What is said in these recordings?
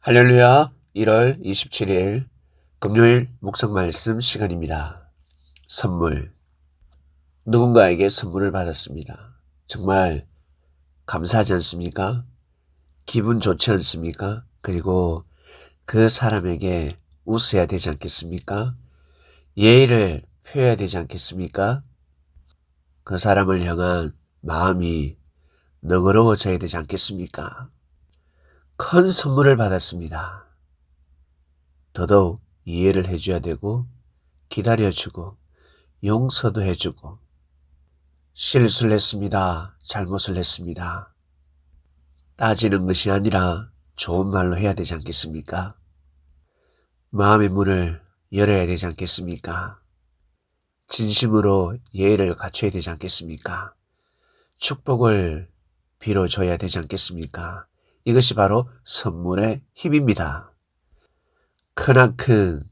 할렐루야. 1월 27일 금요일 묵상 말씀 시간입니다. 선물. 누군가에게 선물을 받았습니다. 정말 감사하지 않습니까? 기분 좋지 않습니까? 그리고 그 사람에게 웃어야 되지 않겠습니까? 예의를 표해야 되지 않겠습니까? 그 사람을 향한 마음이 너그러워져야 되지 않겠습니까? 큰 선물을 받았습니다. 더더욱 이해를 해줘야 되고 기다려주고 용서도 해주고 실수를 했습니다. 잘못을 했습니다. 따지는 것이 아니라 좋은 말로 해야 되지 않겠습니까? 마음의 문을 열어야 되지 않겠습니까? 진심으로 예의를 갖춰야 되지 않겠습니까? 축복을 빌어줘야 되지 않겠습니까? 이것이 바로 선물의 힘입니다. 크나큰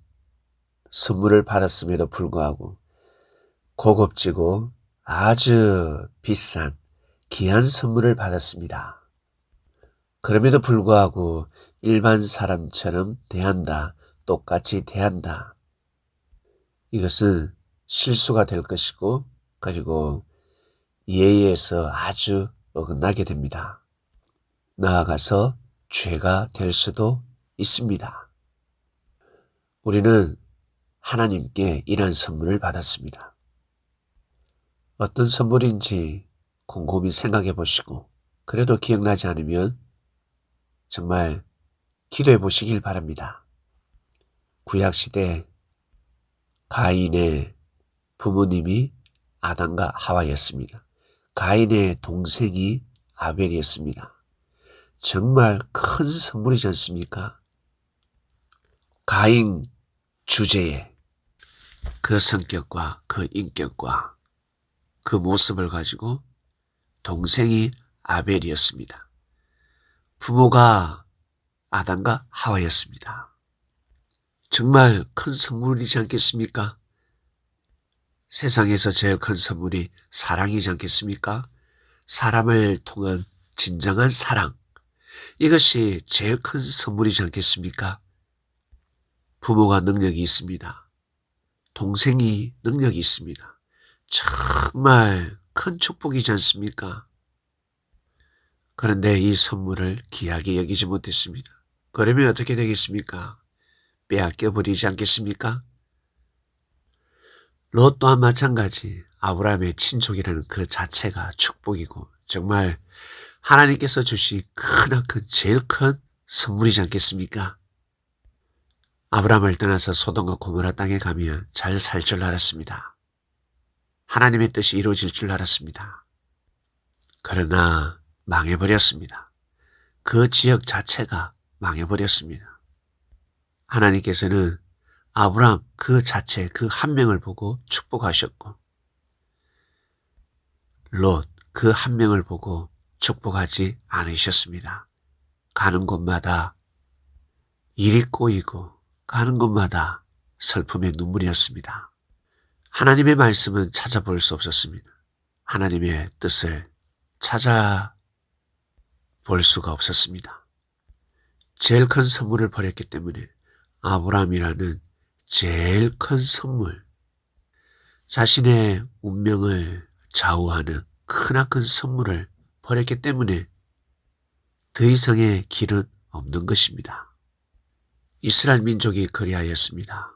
선물을 받았음에도 불구하고 고급지고 아주 비싼 귀한 선물을 받았습니다. 그럼에도 불구하고 일반 사람처럼 대한다, 똑같이 대한다. 이것은 실수가 될 것이고 그리고 예의에서 아주 어긋나게 됩니다. 나아가서 죄가 될 수도 있습니다. 우리는 하나님께 이러한 선물을 받았습니다. 어떤 선물인지 곰곰이 생각해 보시고 그래도 기억나지 않으면 정말 기도해 보시길 바랍니다. 구약시대 가인의 부모님이 아담과 하와였습니다. 가인의 동생이 아벨이었습니다. 정말 큰 선물이지 않습니까? 가인 주제에 그 성격과 그 인격과 그 모습을 가지고 동생이 아벨이었습니다. 부모가 아담과 하와였습니다. 정말 큰 선물이지 않겠습니까? 세상에서 제일 큰 선물이 사랑이지 않겠습니까? 사람을 통한 진정한 사랑. 이것이 제일 큰 선물이지 않겠습니까? 부모가 능력이 있습니다. 동생이 능력이 있습니다. 정말 큰 축복이지 않습니까? 그런데 이 선물을 귀하게 여기지 못했습니다. 그러면 어떻게 되겠습니까? 빼앗겨 버리지 않겠습니까? 롯 또한 마찬가지 아브라함의 친족이라는 그 자체가 축복이고 정말 하나님께서 주신 크나큰 제일 큰 선물이지 않겠습니까? 아브라함을 떠나서 소돔과 고모라 땅에 가면 잘 살 줄 알았습니다. 하나님의 뜻이 이루어질 줄 알았습니다. 그러나 망해버렸습니다. 그 지역 자체가 망해버렸습니다. 하나님께서는 아브라함 그 자체 그 한 명을 보고 축복하셨고 롯 그 한 명을 보고 축복하지 않으셨습니다. 가는 곳마다 일이 꼬이고 가는 곳마다 슬픔의 눈물이었습니다. 하나님의 말씀은 찾아볼 수 없었습니다. 하나님의 뜻을 찾아볼 수가 없었습니다. 제일 큰 선물을 버렸기 때문에 아브라함이라는 제일 큰 선물, 자신의 운명을 좌우하는 크나큰 선물을 버렸기 때문에 더 이상의 길은 없는 것입니다. 이스라엘 민족이 그리하였습니다.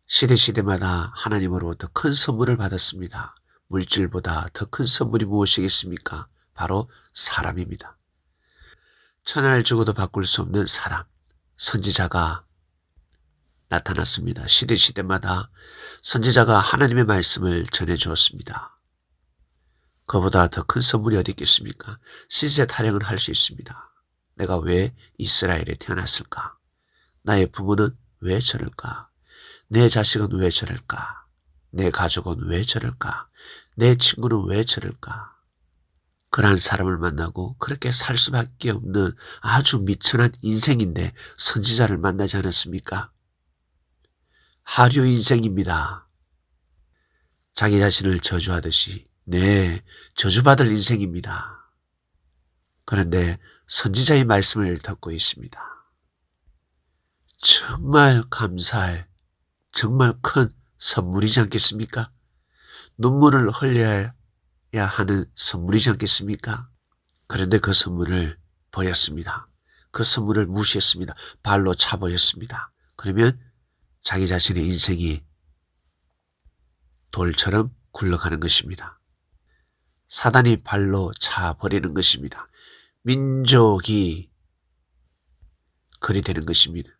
시대마다 하나님으로부터 큰 선물을 받았습니다. 물질보다 더 큰 선물이 무엇이겠습니까? 바로 사람입니다. 천하를 주고도 바꿀 수 없는 사람, 선지자가 나타났습니다. 시대마다 선지자가 하나님의 말씀을 전해주었습니다. 그보다 더 큰 선물이 어디 있겠습니까? 시세 타령을 할 수 있습니다. 내가 왜 이스라엘에 태어났을까? 나의 부모는 왜 저럴까? 내 자식은 왜 저럴까? 내 가족은 왜 저럴까? 내 친구는 왜 저럴까? 그러한 사람을 만나고 그렇게 살 수밖에 없는 아주 미천한 인생인데 선지자를 만나지 않았습니까? 하류 인생입니다. 자기 자신을 저주하듯이 저주받을 인생입니다. 그런데 선지자의 말씀을 듣고 있습니다. 정말 감사할 정말 큰 선물이지 않겠습니까? 눈물을 흘려야 하는 선물이지 않겠습니까? 그런데 그 선물을 버렸습니다. 그 선물을 무시했습니다. 발로 차버렸습니다. 그러면 자기 자신의 인생이 돌처럼 굴러가는 것입니다. 사단이 발로 차버리는 것입니다. 민족이 그리 되는 것입니다.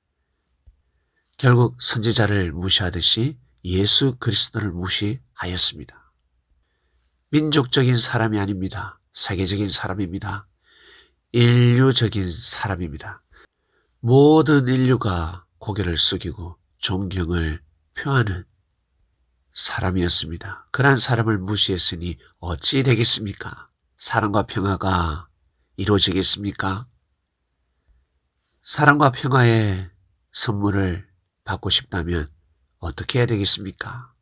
결국 선지자를 무시하듯이 예수 그리스도를 무시하였습니다. 민족적인 사람이 아닙니다. 세계적인 사람입니다. 인류적인 사람입니다. 모든 인류가 고개를 숙이고 존경을 표하는 사람이었습니다. 그러한 사람을 무시했으니 어찌 되겠습니까? 사랑과 평화가 이루어지겠습니까? 사랑과 평화의 선물을 받고 싶다면 어떻게 해야 되겠습니까?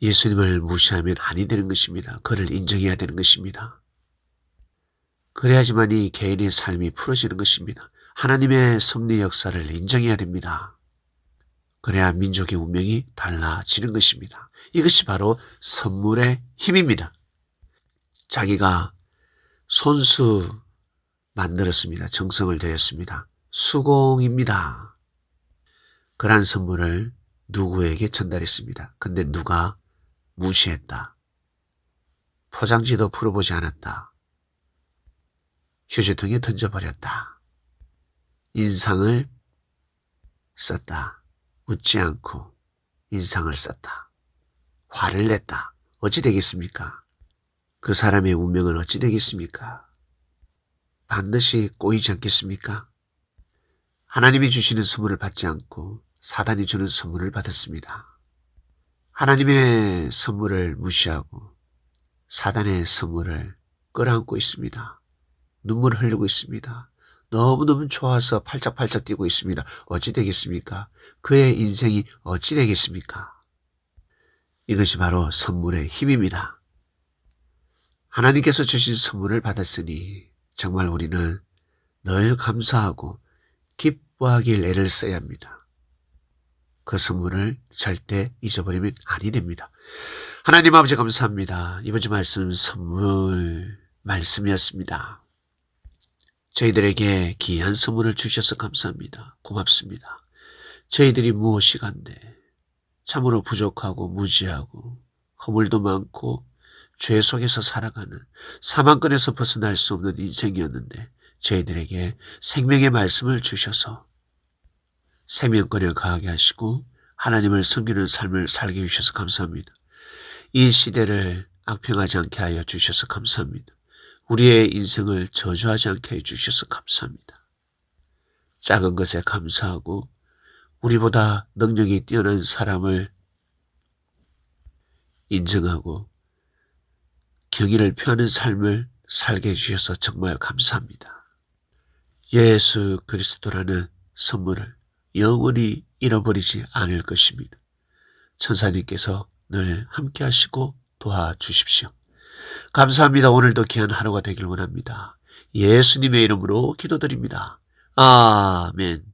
예수님을 무시하면 아니 되는 것입니다. 그를 인정해야 되는 것입니다. 그래야지만 이 개인의 삶이 풀어지는 것입니다. 하나님의 섭리 역사를 인정해야 됩니다. 그래야 민족의 운명이 달라지는 것입니다. 이것이 바로 선물의 힘입니다. 자기가 손수 만들었습니다. 정성을 들였습니다. 수공입니다. 그러한 선물을 누구에게 전달했습니다. 근데 누가 무시했다. 포장지도 풀어보지 않았다. 휴지통에 던져버렸다. 인상을 썼다. 웃지 않고 인상을 썼다. 화를 냈다. 어찌 되겠습니까? 그 사람의 운명은 어찌 되겠습니까? 반드시 꼬이지 않겠습니까? 하나님이 주시는 선물을 받지 않고 사단이 주는 선물을 받았습니다. 하나님의 선물을 무시하고 사단의 선물을 끌어안고 있습니다. 눈물을 흘리고 있습니다. 너무너무 좋아서 팔짝팔짝 뛰고 있습니다. 어찌 되겠습니까? 그의 인생이 어찌 되겠습니까? 이것이 바로 선물의 힘입니다. 하나님께서 주신 선물을 받았으니 정말 우리는 늘 감사하고 기뻐하길 애를 써야 합니다. 그 선물을 절대 잊어버리면 아니 됩니다. 하나님 아버지 감사합니다. 이번 주 말씀 선물 말씀이었습니다. 저희들에게 귀한 선물을 주셔서 감사합니다. 고맙습니다. 저희들이 무엇이간데 참으로 부족하고 무지하고 허물도 많고 죄 속에서 살아가는 사망권에서 벗어날 수 없는 인생이었는데 저희들에게 생명의 말씀을 주셔서 생명권을 가하게 하시고 하나님을 섬기는 삶을 살게 해주셔서 감사합니다. 이 시대를 악평하지 않게 하여 주셔서 감사합니다. 우리의 인생을 저주하지 않게 해주셔서 감사합니다. 작은 것에 감사하고 우리보다 능력이 뛰어난 사람을 인정하고 경의를 표하는 삶을 살게 해주셔서 정말 감사합니다. 예수 그리스도라는 선물을 영원히 잃어버리지 않을 것입니다. 천사님께서 늘 함께 하시고 도와주십시오. 감사합니다. 오늘도 귀한 하루가 되길 원합니다. 예수님의 이름으로 기도드립니다. 아멘.